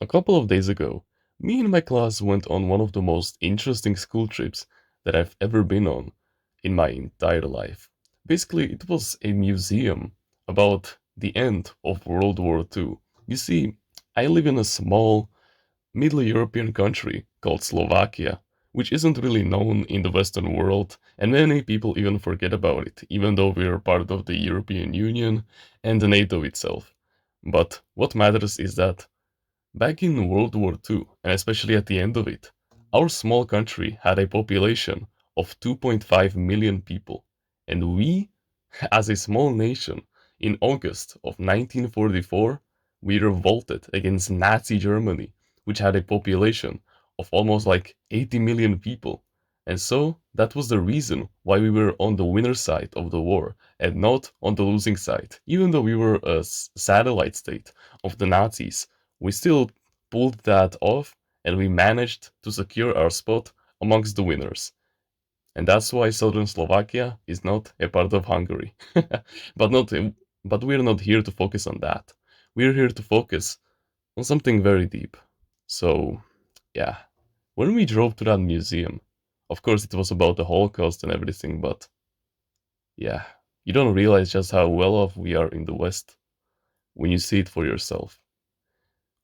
A couple of days ago, me and my class went on one of the most interesting school trips that I've ever been on in my entire life. Basically, it was a museum about the end of World War II. You see, I live in a small Middle European country called Slovakia, which isn't really known in the Western world, and many people even forget about it, even though we are part of the European Union and the NATO itself. But what matters is that back in World War II, and especially at the end of it, our small country had a population of 2.5 million people, and we, as a small nation, in August of 1944, we revolted against Nazi Germany, which had a population of almost like 80 million people. And so that was the reason why we were on the winner side of the war and not on the losing side. Even though we were a satellite state of the Nazis, we still pulled that off and we managed to secure our spot amongst the winners. And that's why southern Slovakia is not a part of Hungary. but not but we're not here to focus on that. We're here to focus on something very deep. So, yeah, when we drove to that museum, of course it was about the Holocaust and everything, but yeah, you don't realize just how well off we are in the West when you see it for yourself.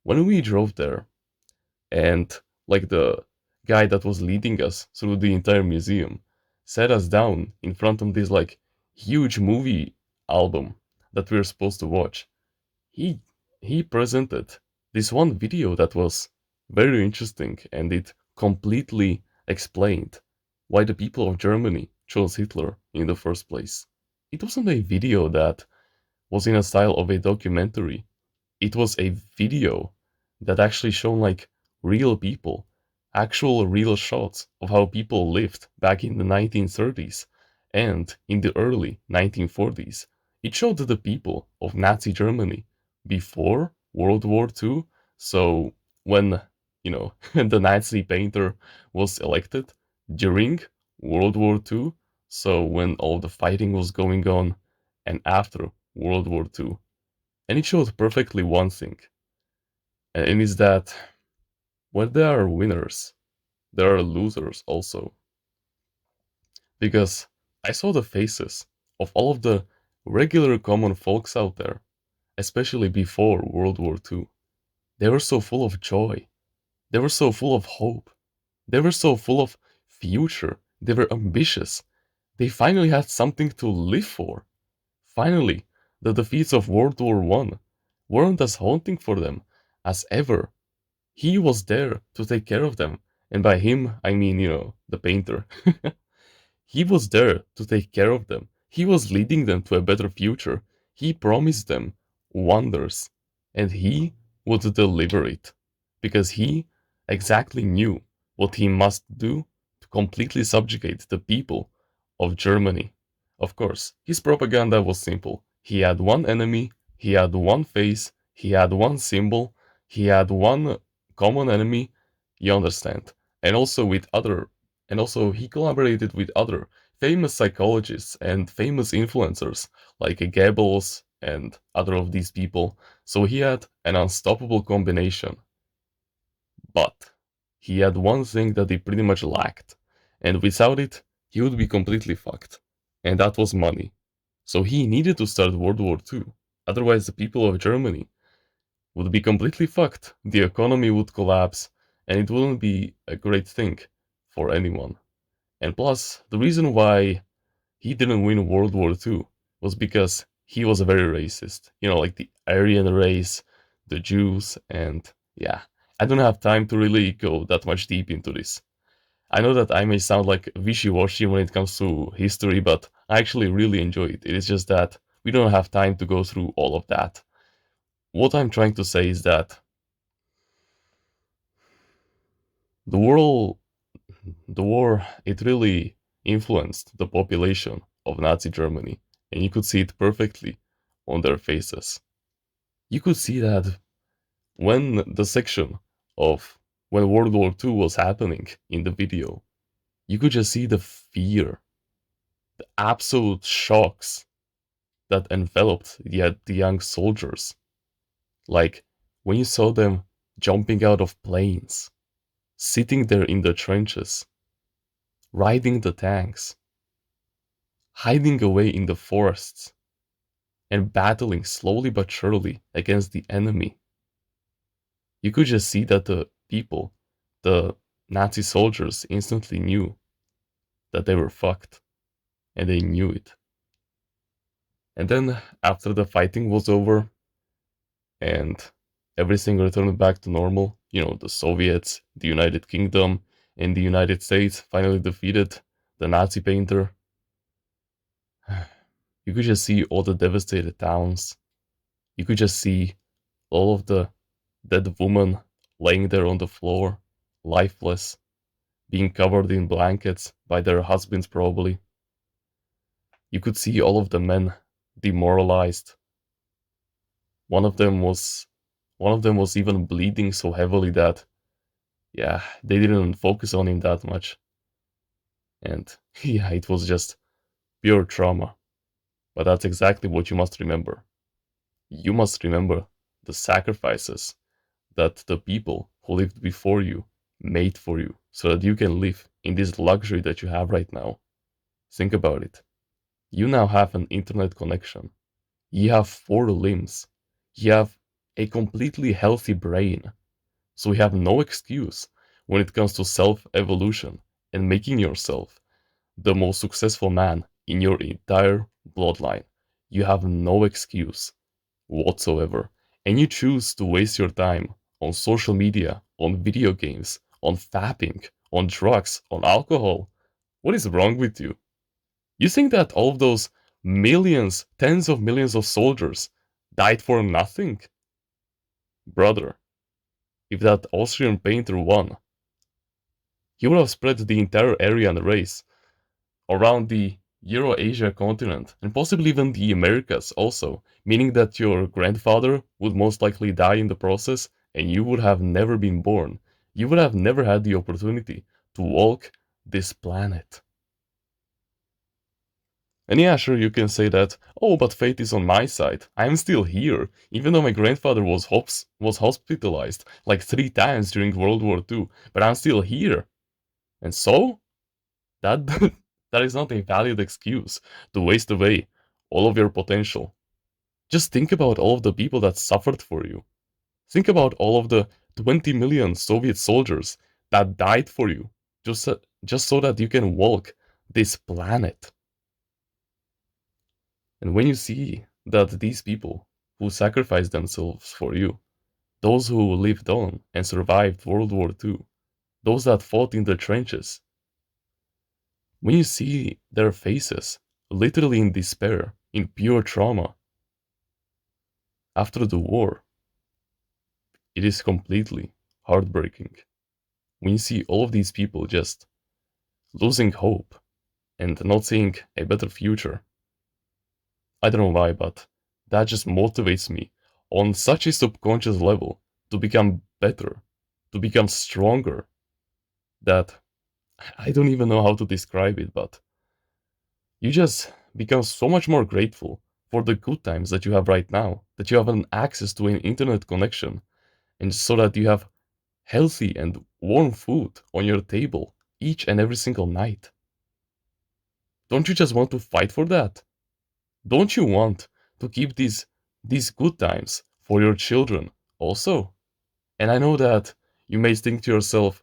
When we drove there, and like the guy that was leading us through the entire museum sat us down in front of this like huge movie album that we were supposed to watch. He he presented this one video that was very interesting, and it completely explained why the people of Germany chose Hitler in the first place. It wasn't a video that was in a style of a documentary. It was a video that actually shown like real people, actual real shots of how people lived back in the 1930s and in the early 1940s. It showed the people of Nazi Germany before World War II. So when, the Nazi painter was elected during World War II, so when all the fighting was going on, and after World War II. And it showed perfectly one thing, and it's that when there are winners, there are losers also. Because I saw the faces of all of the regular common folks out there, especially before World War II. They were so full of joy. They were so full of hope. They were so full of future. They were ambitious. They finally had something to live for. Finally, the defeats of World War I weren't as haunting for them as ever. He was there to take care of them. And by him, I mean, the painter. He was there to take care of them. He was leading them to a better future. He promised them wonders. And he would deliver it. Because he exactly knew what he must do to completely subjugate the people of Germany. Of course, his propaganda was simple. He had one enemy, he had one face, he had one symbol, he had one common enemy, you understand. And also with other and also he collaborated with other famous psychologists and famous influencers like Goebbels and other of these people. So he had an unstoppable combination. But he had one thing that he pretty much lacked, and without it, he would be completely fucked. And that was money. So he needed to start World War II. Otherwise, the people of Germany would be completely fucked. The economy would collapse, and it wouldn't be a great thing for anyone. And plus, the reason why he didn't win World War II was because he was a very racist. Like the Aryan race, the Jews, and yeah. I don't have time to really go that much deep into this. I know that I may sound like wishy-washy when it comes to history, but I actually really enjoy it. It is just that we don't have time to go through all of that. What I'm trying to say is that the world, the war, it really influenced the population of Nazi Germany, and you could see it perfectly on their faces. You could see that when the section of when World War II was happening in the video, you could just see the fear, the absolute shocks that enveloped the young soldiers. Like when you saw them jumping out of planes, sitting there in the trenches, riding the tanks, hiding away in the forests, and battling slowly but surely against the enemy. You could just see that the people, the Nazi soldiers, instantly knew that they were fucked, and they knew it. And then, after the fighting was over and everything returned back to normal, the Soviets, the United Kingdom, and the United States finally defeated the Nazi painter, you could just see all the devastated towns. You could just see all of the dead women laying there on the floor, lifeless, being covered in blankets by their husbands probably. You could see all of the men demoralized. One of them was even bleeding so heavily that they didn't focus on him that much. And it was just pure trauma. But that's exactly what you must remember. You must remember the sacrifices that the people who lived before you made for you so that you can live in this luxury that you have right now. Think about it. You now have an internet connection. You have 4 limbs. You have a completely healthy brain. So you have no excuse when it comes to self-evolution and making yourself the most successful man in your entire bloodline. You have no excuse whatsoever. And you choose to waste your time on social media, on video games, on fapping, on drugs, on alcohol. What is wrong with you? You think that all of those millions, tens of millions of soldiers died for nothing? Brother, if that Austrian painter won, he would have spread the entire Aryan race around the Eurasia continent, and possibly even the Americas also, meaning that your grandfather would most likely die in the process, and you would have never been born. You would have never had the opportunity to walk this planet. And sure, you can say that, oh, but fate is on my side. I'm still here, even though my grandfather was hospitalized like 3 times during World War II, but I'm still here. And so, that that is not a valid excuse to waste away all of your potential. Just think about all of the people that suffered for you. Think about all of the 20 million Soviet soldiers that died for you, just so that you can walk this planet. And when you see that these people who sacrificed themselves for you, those who lived on and survived World War II, those that fought in the trenches, when you see their faces literally in despair, in pure trauma, after the war, it is completely heartbreaking. When you see all of these people just losing hope and not seeing a better future, I don't know why, but that just motivates me on such a subconscious level to become better, to become stronger, that I don't even know how to describe it, but you just become so much more grateful for the good times that you have right now, that you have an access to an internet connection, and so that you have healthy and warm food on your table each and every single night. Don't you just want to fight for that? Don't you want to keep these good times for your children also? And I know that you may think to yourself,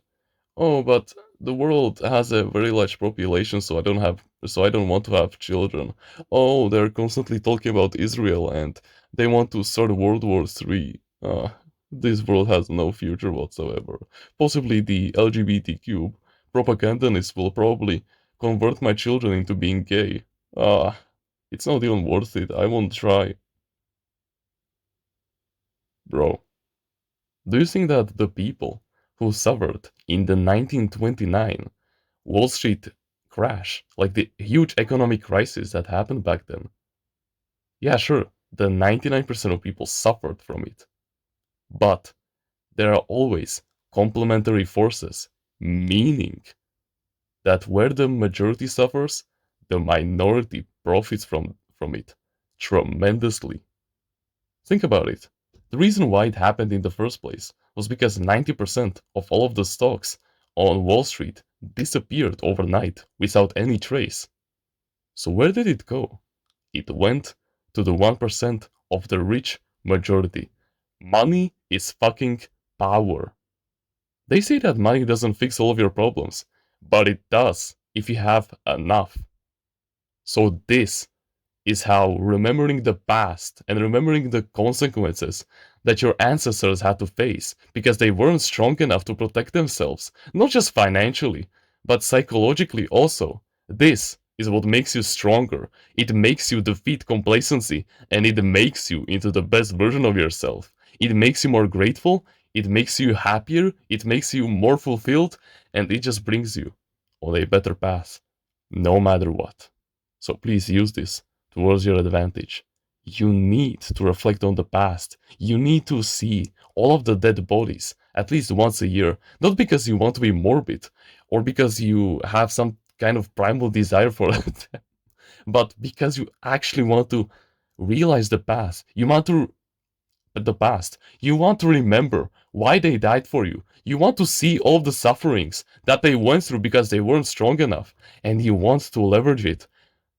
"Oh, but the world has a very large population, so I don't want to have children. Oh, they're constantly talking about Israel and they want to start World War III. This world has no future whatsoever. Possibly the LGBTQ propagandists will probably convert my children into being gay. It's not even worth it. I won't try." Bro, do you think that the people who suffered in the 1929 Wall Street crash, like the huge economic crisis that happened back then, yeah, sure, the 99% of people suffered from it, but there are always complementary forces, meaning that where the majority suffers, the minority profits from it tremendously. Think about it. The reason why it happened in the first place was because 90% of all of the stocks on Wall Street disappeared overnight without any trace. So where did it go? It went to the 1% of the rich majority. Money is fucking power. They say that money doesn't fix all of your problems, but it does if you have enough. So this is how remembering the past and remembering the consequences that your ancestors had to face because they weren't strong enough to protect themselves, not just financially, but psychologically also. This is what makes you stronger. It makes you defeat complacency and it makes you into the best version of yourself. It makes you more grateful, it makes you happier, it makes you more fulfilled, and it just brings you on a better path, no matter what. So please use this towards your advantage. You need to reflect on the past. You need to see all of the dead bodies at least once a year, not because you want to be morbid or because you have some kind of primal desire for it, but because you actually want to realize the past. You want to the past. You want to remember why they died for you. You want to see all the sufferings that they went through because they weren't strong enough, and you want to leverage it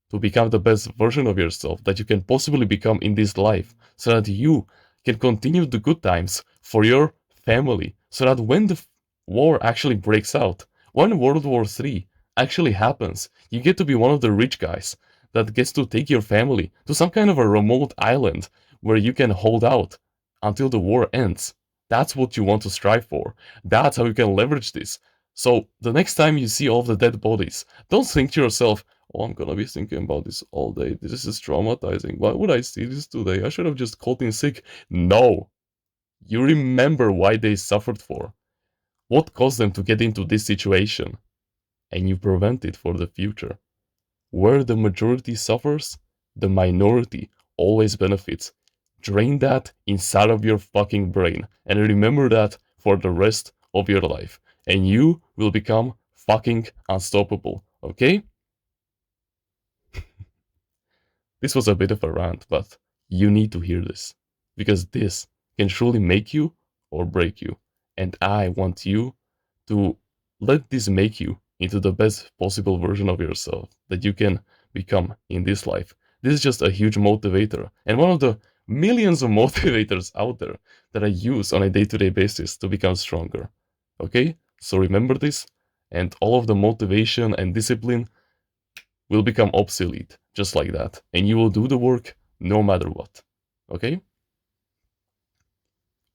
to become the best version of yourself that you can possibly become in this life so that you can continue the good times for your family so that when the war actually breaks out, when World War III actually happens, you get to be one of the rich guys that gets to take your family to some kind of a remote island where you can hold out until the war ends. That's what you want to strive for. That's how you can leverage this. So the next time you see all the dead bodies, don't think to yourself, oh, I'm gonna be thinking about this all day. This is traumatizing. Why would I see this today? I should have just called in sick. No. You remember why they suffered for. What caused them to get into this situation. And you prevent it for the future. Where the majority suffers, the minority always benefits. Drain that inside of your fucking brain. And remember that for the rest of your life. And you will become fucking unstoppable. Okay? This was a bit of a rant, but you need to hear this. Because this can truly make you or break you. And I want you to let this make you into the best possible version of yourself that you can become in this life. This is just a huge motivator and one of the millions of motivators out there that I use on a day-to-day basis to become stronger. Okay? So remember this, and all of the motivation and discipline will become obsolete just like that, and you will do the work no matter what. Okay?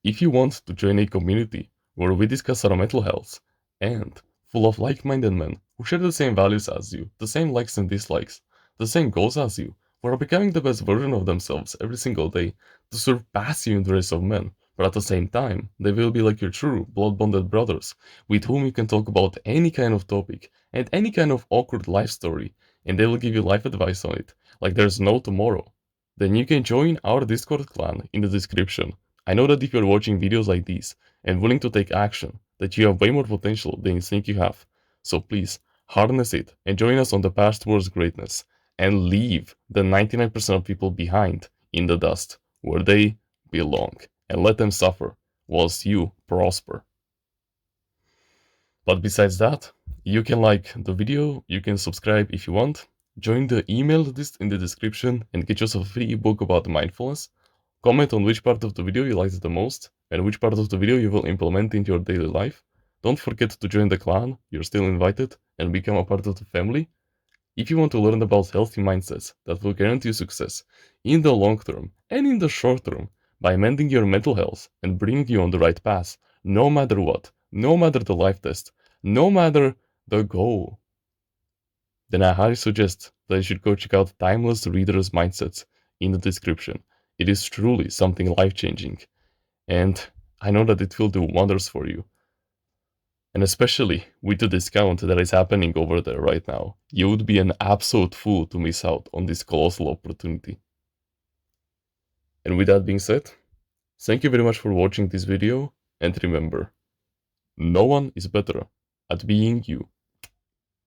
If you want to join a community where we discuss our mental health and full of like-minded men who share the same values as you, the same likes and dislikes, the same goals as you, who are becoming the best version of themselves every single day to surpass you in the race of men, but at the same time, they will be like your true blood-bonded brothers with whom you can talk about any kind of topic and any kind of awkward life story, and they will give you life advice on it, like there's no tomorrow. Then you can join our Discord clan in the description. I know that if you're watching videos like these and willing to take action, that you have way more potential than you think you have. So please, harness it and join us on the path towards greatness and leave the 99% of people behind in the dust where they belong and let them suffer whilst you prosper. But besides that, you can like the video, you can subscribe if you want, join the email list in the description and get yourself a free ebook about mindfulness. Comment on which part of the video you liked the most, and which part of the video you will implement into your daily life. Don't forget to join the clan, you're still invited, and become a part of the family. If you want to learn about healthy mindsets that will guarantee you success in the long term and in the short term by mending your mental health and bringing you on the right path, no matter what, no matter the life test, no matter the goal, then I highly suggest that you should go check out Timeless Readers Mindsets in the description. It is truly something life-changing, and I know that it will do wonders for you. And especially with the discount that is happening over there right now, you would be an absolute fool to miss out on this colossal opportunity. And with that being said, thank you very much for watching this video, and remember, no one is better at being you